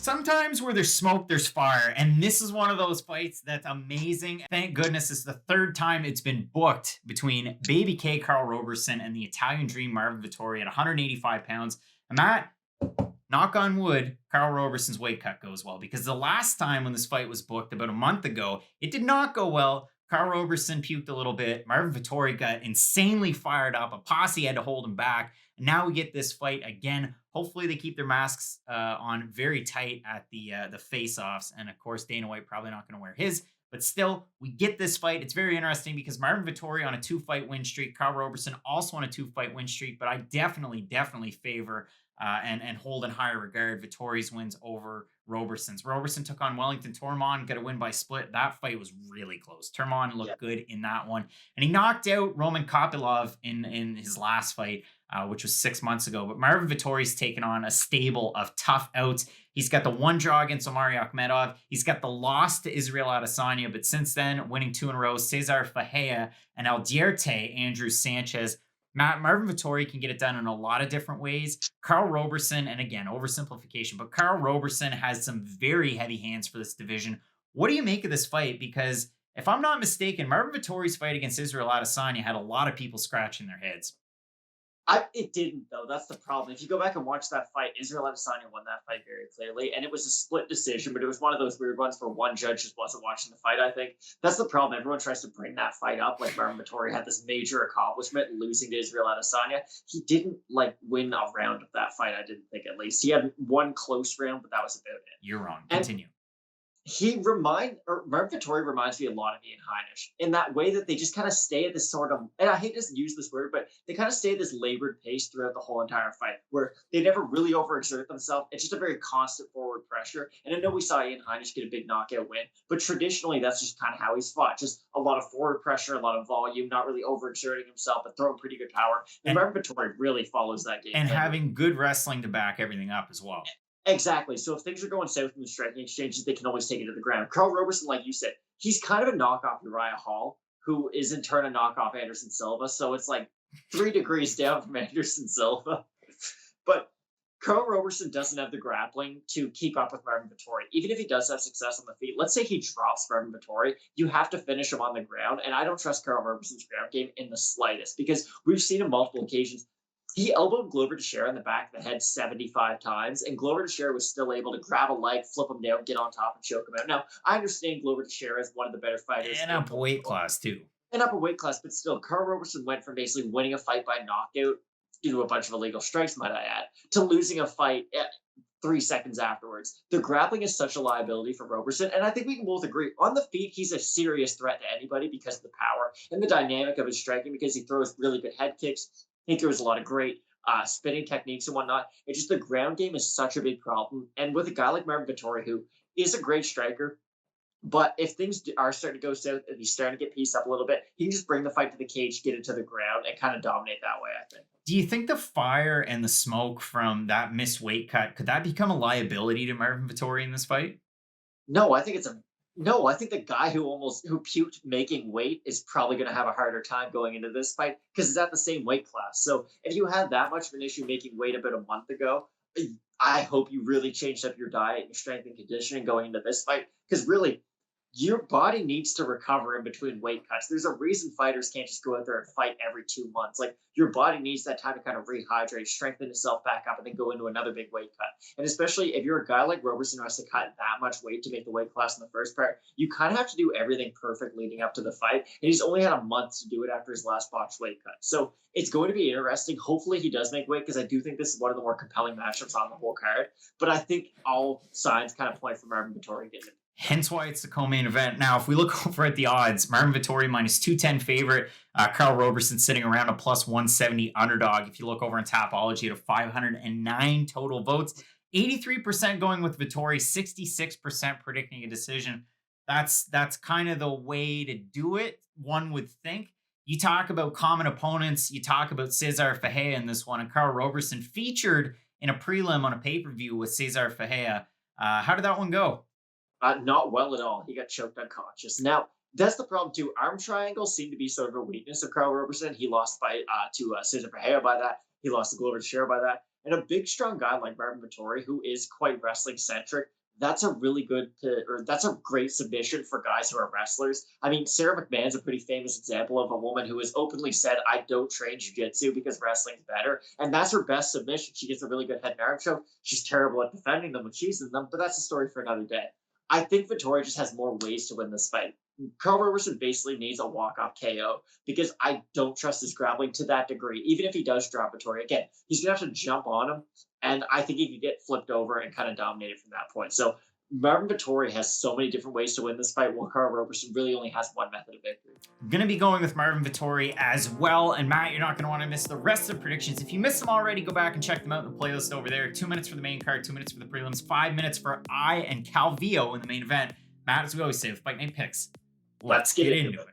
Sometimes where there's smoke, there's fire. And this is one of those fights that's amazing. Thank goodness it's the third time it's been booked between Baby K, Karl Roberson, and the Italian Dream, Marvin Vettori, at 185 pounds. And Matt, knock on wood, Karl Roberson's weight cut goes well, because the last time when this fight was booked about a month ago, it did not go well. Karl Roberson puked a little bit. Marvin Vettori got insanely fired up. A posse had to hold him back. And now we get this fight again. Hopefully they keep their masks on very tight at the face-offs. And of course, Dana White probably not going to wear his. But still, we get this fight. It's very interesting because Marvin Vettori on a 2-fight win streak. Karl Roberson also on a 2-fight win streak. But I definitely favor and hold in higher regard Vittori's wins over Roberson's. Roberson took on Wellington Turman, got a win by split. That fight was really close. Turman looked good in that one. And he knocked out Roman Kopylov in his last fight, which was 6 months ago. But Marvin Vettori's taken on a stable of tough outs. He's got the one draw against Omari Akhmedov. He's got the loss to Israel Adesanya, but since then, winning 2 in a row, Cesar Fajea and Aldierte Andrew Sanchez. Marvin Vettori can get it done in a lot of different ways. Karl Roberson, and again, oversimplification, but Karl Roberson has some very heavy hands for this division. What do you make of this fight? Because if I'm not mistaken, Marvin Vettori's fight against Israel Adesanya had a lot of people scratching their heads. It didn't, though. That's the problem. If you go back and watch that fight, Israel Adesanya won that fight very clearly, and it was a split decision, but it was one of those weird ones where one judge just wasn't watching the fight, I think. That's the problem. Everyone tries to bring that fight up, like Marvin Vettori had this major accomplishment, losing to Israel Adesanya. He didn't, win a round of that fight, I didn't think, at least. He had one close round, but that was about it. You're wrong. Continue. Marvin Vettori reminds me a lot of Ian Heinisch in that way that they just kind of stay at this sort of, and I hate to use this word, but they kind of stay at this labored pace throughout the whole entire fight where they never really overexert themselves. It's just a very constant forward pressure. And I know we saw Ian Heinisch get a big knockout win, but traditionally that's just kind of how he's fought. Just a lot of forward pressure, a lot of volume, not really overexerting himself, but throwing pretty good power. And Marvin Vettori really follows that game. And having good wrestling to back everything up as well. Exactly. So if things are going south in the striking exchanges, they can always take it to the ground. Karl Roberson, like you said, he's kind of a knockoff Uriah Hall, who is in turn a knockoff Anderson Silva. So it's like 3 degrees down from Anderson Silva. But Karl Roberson doesn't have the grappling to keep up with Marvin Vettori. Even if he does have success on the feet, let's say he drops Marvin Vettori, you have to finish him on the ground. And I don't trust Karl Roberson's ground game in the slightest because we've seen on multiple occasions he elbowed Glover Teixeira in the back of the head 75 times, and Glover Teixeira was still able to grab a leg, flip him down, get on top, and choke him out. Now, I understand Glover Teixeira is one of the better fighters. And up a weight class, too. And up a weight class, but still, Karl Roberson went from basically winning a fight by knockout due to a bunch of illegal strikes, might I add, to losing a fight 3 seconds afterwards. The grappling is such a liability for Roberson, and I think we can both agree. On the feet, he's a serious threat to anybody because of the power and the dynamic of his striking, because he throws really good head kicks. He throws a lot of great spinning techniques and whatnot. It's just the ground game is such a big problem. And with a guy like Marvin Vettori, who is a great striker, but if things are starting to go south and he's starting to get pieced up a little bit, he can just bring the fight to the cage, get it to the ground, and kind of dominate that way, I think. Do you think the fire and the smoke from that missed weight cut, could that become a liability to Marvin Vettori in this fight? No, I think the guy who puked making weight is probably going to have a harder time going into this fight because it's at the same weight class. So if you had that much of an issue making weight about a month ago, I hope you really changed up your diet, your strength and conditioning going into this fight, because really your body needs to recover in between weight cuts. There's a reason fighters can't just go out there and fight every 2 months. Like, your body needs that time to kind of rehydrate, strengthen itself back up, and then go into another big weight cut. And especially if you're a guy like Roberson who has to cut that much weight to make the weight class in the first part, you kind of have to do everything perfect leading up to the fight. And he's only had a month to do it after his last botched weight cut. So it's going to be interesting. Hopefully he does make weight, because I do think this is one of the more compelling matchups on the whole card. But I think all signs kind of point for Marvin Vettori getting it. Hence why it's the co-main event. Now, if we look over at the odds, Marvin Vettori minus 210 favorite, Karl Roberson sitting around a plus 170 underdog. If you look over in Tapology, at 509 total votes, 83% going with Vettori, 66% predicting a decision. That's kind of the way to do it, one would think. You talk about common opponents, you talk about Cesar Fajea in this one, and Karl Roberson featured in a prelim on a pay-per-view with Cesar Fajea. How did that one go? Not well at all. He got choked unconscious. Now, that's the problem, too. Arm triangles seem to be sort of a weakness of Karl Roberson. He lost to Cesar Fajea by that. He lost to Glover Teixeira by that. And a big, strong guy like Marvin Vettori, who is quite wrestling centric, that's a really good, or that's a great submission for guys who are wrestlers. I mean, Sarah McMahon's a pretty famous example of a woman who has openly said, I don't train jujitsu because wrestling's better. And that's her best submission. She gets a really good head and arm choke. She's terrible at defending them when she's in them, but that's a story for another day. I think Vettori just has more ways to win this fight. Karl Roberson basically needs a walk-off KO because I don't trust his grappling to that degree. Even if he does drop Vettori, again, he's going to have to jump on him, and I think he could get flipped over and kind of dominated from that point. So Marvin Vettori has so many different ways to win this fight, while Karl Roberson really only has one method of victory. I'm going to be going with Marvin Vettori as well. And Matt, you're not going to want to miss the rest of the predictions. If you missed them already, go back and check them out in the playlist over there. 2 minutes for the main card, 2 minutes for the prelims, 5 minutes for I and Calvillo in the main event. Matt, as we always say with Fight Night Picks, let's get into it.